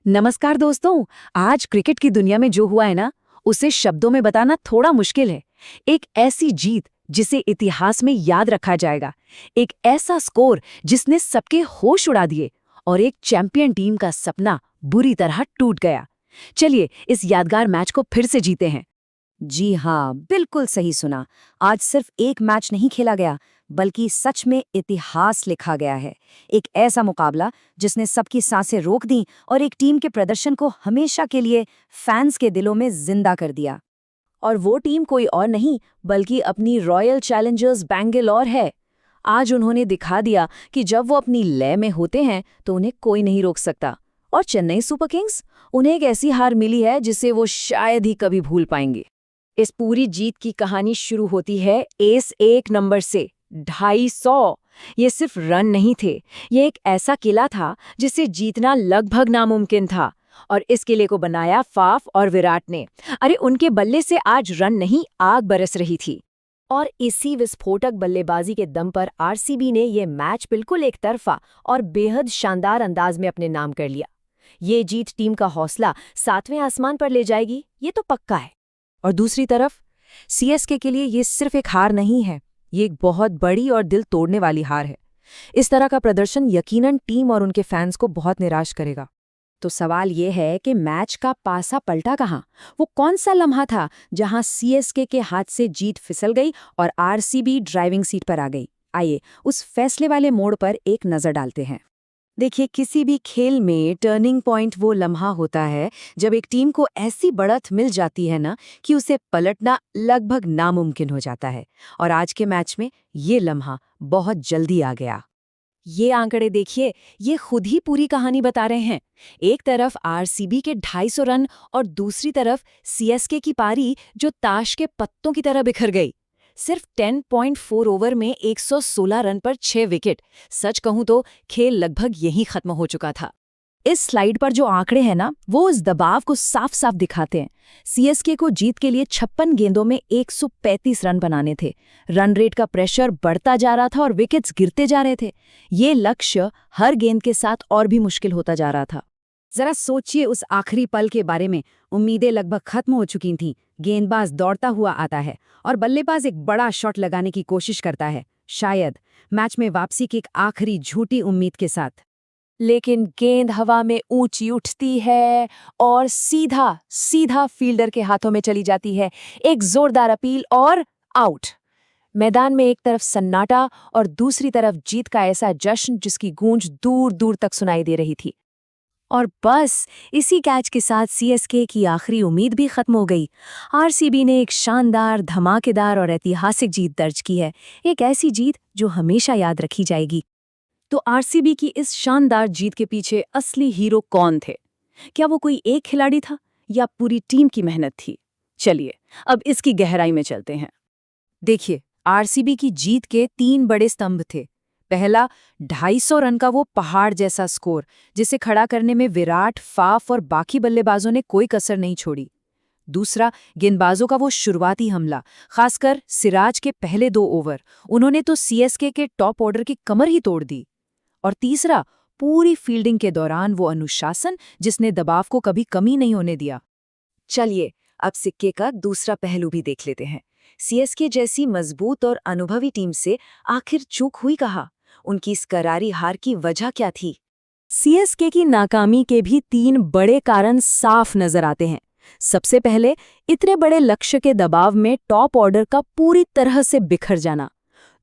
नमस्कार दोस्तों। आज क्रिकेट की दुनिया में जो हुआ है ना, उसे शब्दों में बताना थोड़ा मुश्किल है। एक ऐसी जीत जिसे इतिहास में याद रखा जाएगा, एक ऐसा स्कोर जिसने सबके होश उड़ा दिए और एक चैंपियन टीम का सपना बुरी तरह टूट गया। चलिए इस यादगार मैच को फिर से जीते हैं। जी हाँ, बिल्कुल सही सुना। आज सिर्फ एक मैच नहीं खेला गया, बल्कि सच में इतिहास लिखा गया है। एक ऐसा मुकाबला जिसने सबकी सांसें रोक दी और एक टीम के प्रदर्शन को हमेशा के लिए फैंस के दिलों में जिंदा कर दिया। और वो टीम कोई और नहीं बल्कि अपनी रॉयल चैलेंजर्स बैंगलोर है। आज उन्होंने दिखा दिया कि जब वो अपनी लय में होते हैं तो उन्हें कोई नहीं रोक सकता। और चेन्नई सुपर किंग्स, उन्हें एक ऐसी हार मिली है जिसे वो शायद ही कभी भूल पाएंगे। इस पूरी जीत की कहानी शुरू होती है एस 1 नंबर से 250। ये सिर्फ रन नहीं थे, ये एक ऐसा किला था जिसे जीतना लगभग नामुमकिन था। और इस किले को बनाया फाफ और विराट ने। अरे उनके बल्ले से आज रन नहीं, आग बरस रही थी। और इसी विस्फोटक बल्लेबाजी के दम पर आरसीबी ने ये मैच बिल्कुल एक तरफा और बेहद शानदार अंदाज में अपने नाम कर लिया। ये जीत टीम का हौसला 7वें आसमान पर ले जाएगी, ये तो पक्का है। और दूसरी तरफ सीएसके के लिए ये सिर्फ एक हार नहीं है, ये एक बहुत बड़ी और दिल तोड़ने वाली हार है। इस तरह का प्रदर्शन यकीनन टीम और उनके फैंस को बहुत निराश करेगा। तो सवाल ये है कि मैच का पासा पलटा कहाँ? वो कौन सा लम्हा था जहां सीएसके के हाथ से जीत फिसल गई और आरसीबी ड्राइविंग सीट पर आ गई? आइए उस फैसले वाले मोड़ पर एक नजर डालते हैं। देखिए, किसी भी खेल में टर्निंग पॉइंट वो लम्हा होता है जब एक टीम को ऐसी बढ़त मिल जाती है ना कि उसे पलटना लगभग नामुमकिन हो जाता है। और आज के मैच में ये लम्हा बहुत जल्दी आ गया। ये आंकड़े देखिए, ये खुद ही पूरी कहानी बता रहे हैं। एक तरफ आरसीबी के 250 रन और दूसरी तरफ सीएसके की पारी जो ताश के पत्तों की तरह बिखर गई। सिर्फ 10.4 ओवर में 116 रन पर 6 विकेट। सच कहूं तो खेल लगभग यहीं खत्म हो चुका था। इस स्लाइड पर जो आंकड़े हैं ना, वो इस दबाव को साफ साफ दिखाते हैं। सीएसके को जीत के लिए 56 गेंदों में 135 रन बनाने थे। रन रेट का प्रेशर बढ़ता जा रहा था और विकेट्स गिरते जा रहे थे। ये लक्ष्य हर गेंद के साथ और भी मुश्किल होता जा रहा था। जरा सोचिए उस आखिरी पल के बारे में। उम्मीदें लगभग खत्म हो चुकी थीं। गेंदबाज दौड़ता हुआ आता है और बल्लेबाज एक बड़ा शॉट लगाने की कोशिश करता है, शायद मैच में वापसी की एक आखिरी झूठी उम्मीद के साथ। लेकिन गेंद हवा में ऊंची उठती है और सीधा सीधा फील्डर के हाथों में चली जाती है। एक जोरदार अपील और आउट। मैदान में एक तरफ सन्नाटा और दूसरी तरफ जीत का ऐसा जश्न जिसकी गूंज दूर दूर तक सुनाई दे रही थी। और बस इसी कैच के साथ सीएसके की आखिरी उम्मीद भी खत्म हो गई। आरसीबी ने एक शानदार, धमाकेदार और ऐतिहासिक जीत दर्ज की है। एक ऐसी जीत जो हमेशा याद रखी जाएगी। तो आरसीबी की इस शानदार जीत के पीछे असली हीरो कौन थे? क्या वो कोई एक खिलाड़ी था या पूरी टीम की मेहनत थी? चलिए अब इसकी गहराई में चलते हैं। देखिए, आरसीबी की जीत के 3 बड़े स्तंभ थे। पहला, 250 रन का वो पहाड़ जैसा स्कोर जिसे खड़ा करने में विराट, फाफ और बाकी बल्लेबाजों ने कोई कसर नहीं छोड़ी। दूसरा, गेंदबाजों का वो शुरुआती हमला, खासकर सिराज के पहले 2 ओवर। उन्होंने तो सीएसके के टॉप ऑर्डर की कमर ही तोड़ दी। और तीसरा, पूरी फील्डिंग के दौरान वो अनुशासन जिसने दबाव को कभी कमी नहीं होने दिया। चलिए अब सिक्के का दूसरा पहलू भी देख लेते हैं। सीएसके जैसी मजबूत और अनुभवी टीम से आखिर चूक हुई कहाँ? उनकी इस करारी हार की वजह क्या थी? सीएसके की नाकामी के भी 3 बड़े कारण साफ नजर आते हैं। सबसे पहले, इतने बड़े लक्ष्य के दबाव में टॉप ऑर्डर का पूरी तरह से बिखर जाना।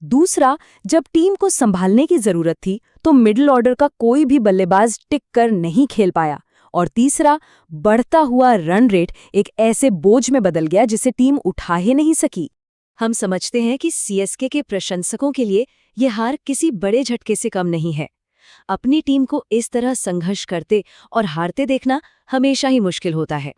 दूसरा, जब टीम को संभालने की जरूरत थी तो मिडिल ऑर्डर का कोई भी बल्लेबाज टिक कर नहीं खेल पाया। और तीसरा, बढ़ता हुआ रन रेट एक ऐसे बोझ में बदल गया जिसे टीम उठा ही नहीं सकी। हम समझते हैं कि सीएसके के प्रशंसकों के लिए यह हार किसी बड़े झटके से कम नहीं है। अपनी टीम को इस तरह संघर्ष करते और हारते देखना हमेशा ही मुश्किल होता है।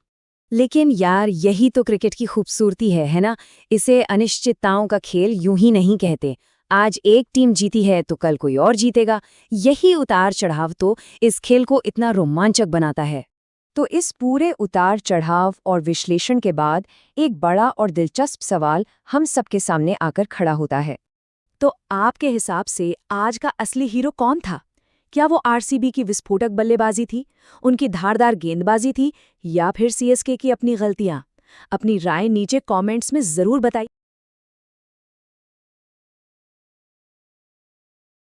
लेकिन यार, यही तो क्रिकेट की खूबसूरती है ना? इसे अनिश्चितताओं का खेल यूं ही नहीं कहते। आज एक टीम जीती है तो कल कोई और जीतेगा। यही उतार चढ़ाव तो इस खेल को इतना रोमांचक बनाता है। तो इस पूरे उतार चढ़ाव और विश्लेषण के बाद एक बड़ा और दिलचस्प सवाल हम सबके सामने आकर खड़ा होता है। तो आपके हिसाब से आज का असली हीरो कौन था? क्या वो आरसीबी की विस्फोटक बल्लेबाजी थी, उनकी धारदार गेंदबाजी थी, या फिर सीएसके की अपनी गलतियां? अपनी राय नीचे कमेंट्स में जरूर बताइए।